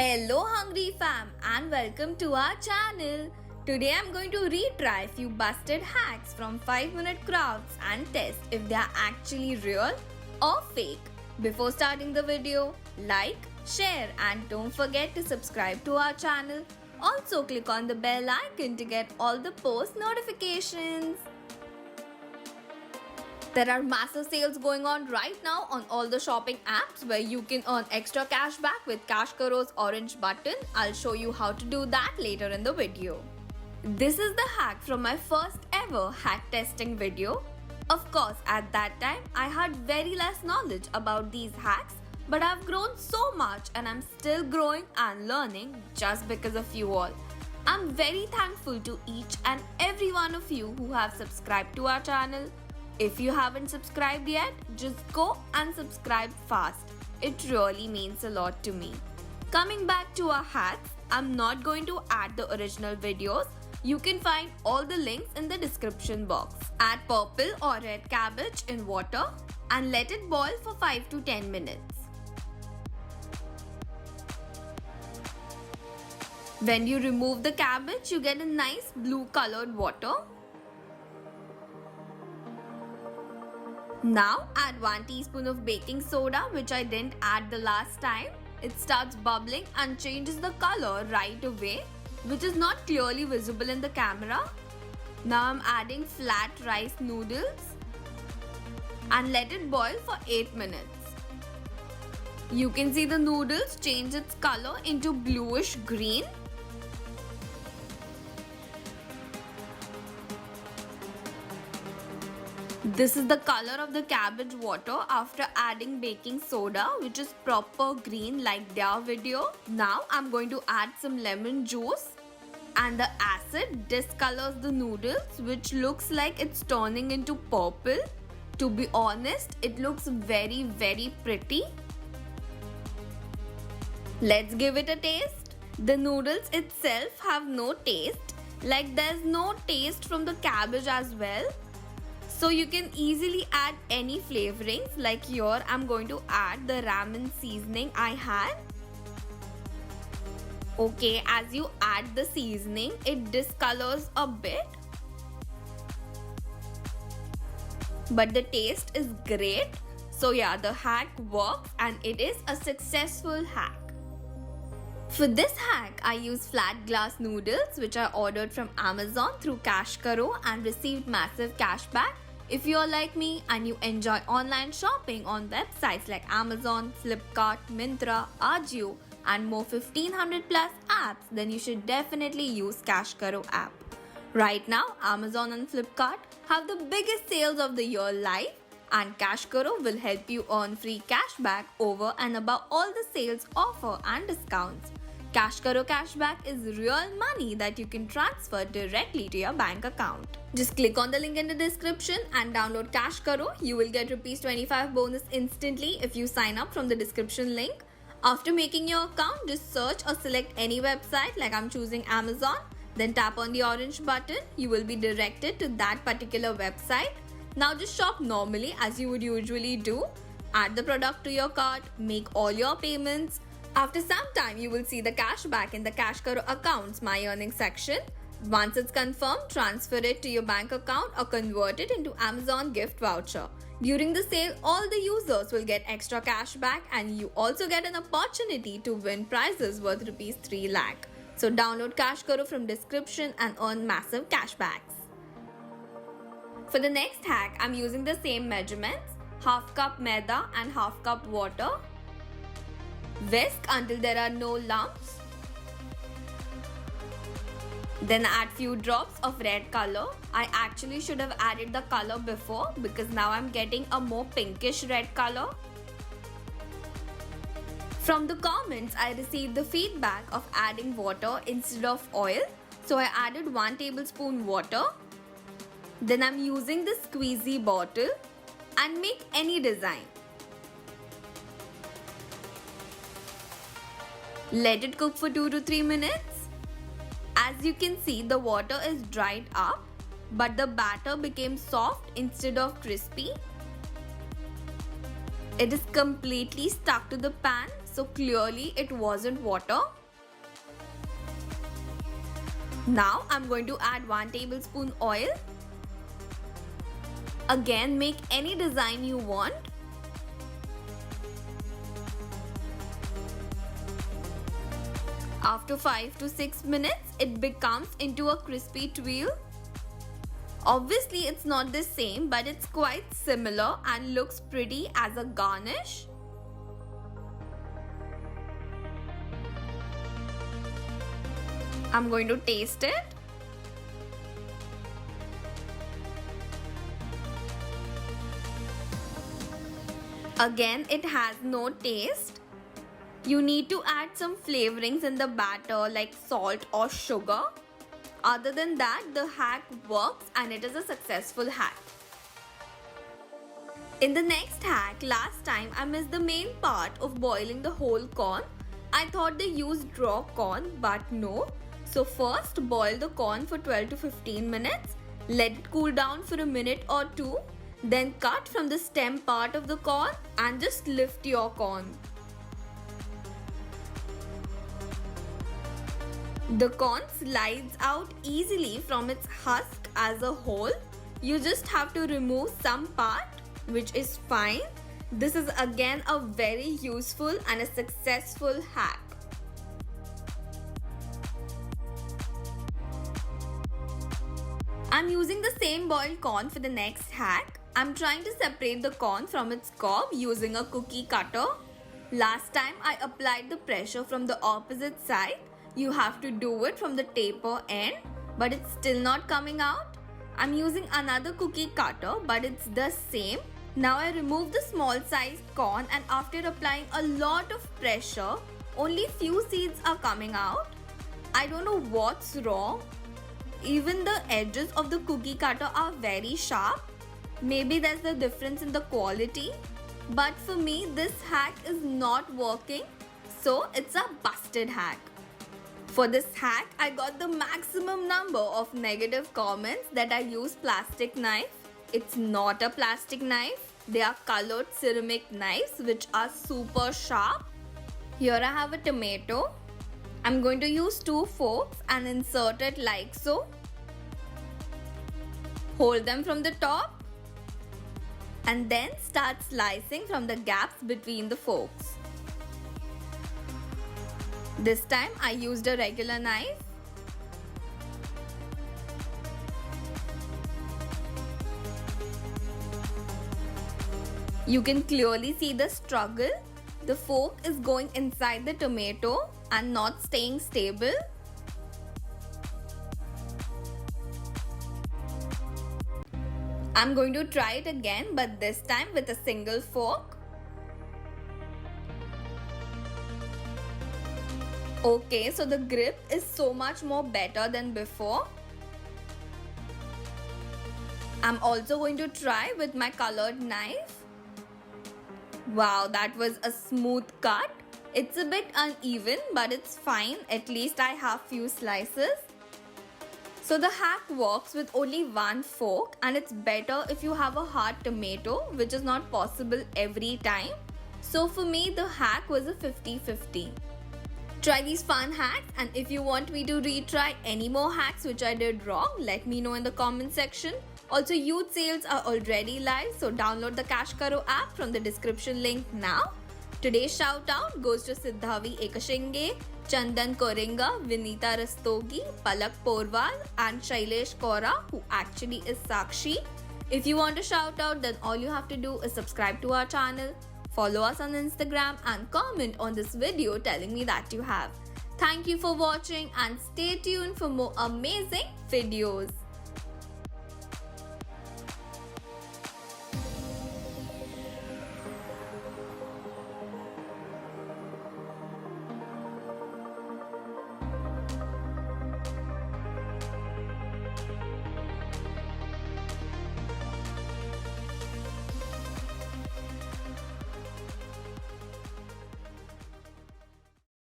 Hello hungry fam and welcome to our channel. Today I'm going to retry few busted hacks from 5-minute crafts and test if they are actually real or fake. Before starting the video, like, share and don't forget to subscribe to our channel. Also click on the bell icon to get all the post notifications. There are massive sales going on right now on all the shopping apps where you can earn extra cash back with Cashkaro's orange button. I'll show you how to do that later in the video. This is the hack from my first ever hack testing video. Of course, at that time, I had very less knowledge about these hacks, but I've grown so much and I'm still growing and learning just because of you all. I'm very thankful to each and every one of you who have subscribed to our channel. If you haven't subscribed yet, just go and subscribe fast. It really means a lot to me. Coming back to our hacks, I'm not going to add the original videos. You can find all the links in the description box. Add purple or red cabbage in water and let it boil for 5 to 10 minutes. When you remove the cabbage, you get a nice blue colored water. Now add 1 teaspoon of baking soda, which I didn't add the last time. It starts bubbling and changes the color right away, which is not clearly visible in the camera. Now I'm adding flat rice noodles and let it boil for 8 minutes. You can see the noodles change its color into bluish green. This is the color of the cabbage water after adding baking soda, which is proper green like their video. Now I'm going to add some lemon juice and the acid discolors the noodles, which looks like it's turning into purple. To be honest, it looks very pretty. Let's give it a taste. The noodles itself have no taste, like there's no taste from the cabbage as well. So you can easily add any flavorings, like here I'm going to add the ramen seasoning I had. Okay, as you add the seasoning, it discolors a bit. But the taste is great. So yeah, the hack works and it is a successful hack. For this hack, I use flat glass noodles which I ordered from Amazon through Cashkaro and received massive cashback. If you're like me and you enjoy online shopping on websites like Amazon, Flipkart, Myntra, Ajio and more 1500 plus apps, then you should definitely use Cashkaro app. Right now, Amazon and Flipkart have the biggest sales of the year live and Cashkaro will help you earn free cashback over and above all the sales offer and discounts. Cashkaro cashback is real money that you can transfer directly to your bank account. Just click on the link in the description and download Cashkaro. You will get ₹25 bonus instantly if you sign up from the description link. After making your account, just search or select any website, like I'm choosing Amazon. Then tap on the orange button. You will be directed to that particular website. Now just shop normally as you would usually do. Add the product to your cart, make all your payments. After some time, you will see the cashback in the Cashkaro account's My Earnings section. Once it's confirmed, transfer it to your bank account or convert it into Amazon gift voucher. During the sale, all the users will get extra cashback and you also get an opportunity to win prizes worth ₹3 lakh. So download Cashkaro from description and earn massive cashbacks. For the next hack, I'm using the same measurements, half cup maida and half cup water. Whisk until there are no lumps. Then add few drops of red color. I actually should have added the color before because now I'm getting a more pinkish red color. From the comments, I received the feedback of adding water instead of oil. So I added 1 tablespoon water. Then I'm using the squeezy bottle and make any design. Let it cook for 2 to 3 minutes. As you can see, the water is dried up, but the batter became soft instead of crispy. It is completely stuck to the pan, so clearly it wasn't water. Now I'm going to add 1 tablespoon oil. Again, make any design you want. After 5 to 6 minutes, it becomes into a crispy tuile. Obviously, it's not the same, but it's quite similar and looks pretty as a garnish. I'm going to taste it. Again, it has no taste. You need to add some flavorings in the batter like salt or sugar. Other than that, the hack works and it is a successful hack. In the next hack, last time I missed the main part of boiling the whole corn. I thought they used raw corn, but no. So first, boil the corn for 12 to 15 minutes. Let it cool down for a minute or two. Then cut from the stem part of the corn and just lift your corn. The corn slides out easily from its husk as a whole. You just have to remove some part, which is fine. This is again a very useful and a successful hack. I'm using the same boiled corn for the next hack. I'm trying to separate the corn from its cob using a cookie cutter. Last time I applied the pressure from the opposite side. You have to do it from the taper end, but it's still not coming out. I'm using another cookie cutter, but it's the same. Now I remove the small sized corn, and after applying a lot of pressure, only few seeds are coming out. I don't know what's wrong. Even the edges of the cookie cutter are very sharp. Maybe there's a difference in the quality. But for me, this hack is not working. So it's a busted hack. For this hack, I got the maximum number of negative comments that I use plastic knife. It's not a plastic knife. They are colored ceramic knives which are super sharp. Here I have a tomato. I'm going to use 2 forks and insert it like so. Hold them from the top and then start slicing from the gaps between the forks. This time I used a regular knife. You can clearly see the struggle. The fork is going inside the tomato and not staying stable. I'm going to try it again, but this time with a single fork. Okay, so the grip is so much more better than before. I'm also going to try with my colored knife. Wow, that was a smooth cut. It's a bit uneven, but it's fine. At least I have few slices. So the hack works with only 1 fork, and it's better if you have a hard tomato, which is not possible every time. So for me, the hack was a 50-50. Try these fun hacks, and if you want me to retry any more hacks which I did wrong, let me know in the comment section. Also, youth sales are already live, so download the Cash Karo app from the description link now. Today's shout out goes to Siddhavi Ekashinge, Chandan Koringa, Vinita Rastogi, Palak Porwal and Shailesh Kora, who actually is Sakshi. If you want a shout out, then all you have to do is subscribe to our channel, follow us on Instagram and comment on this video telling me that you have. Thank you for watching and stay tuned for more amazing videos.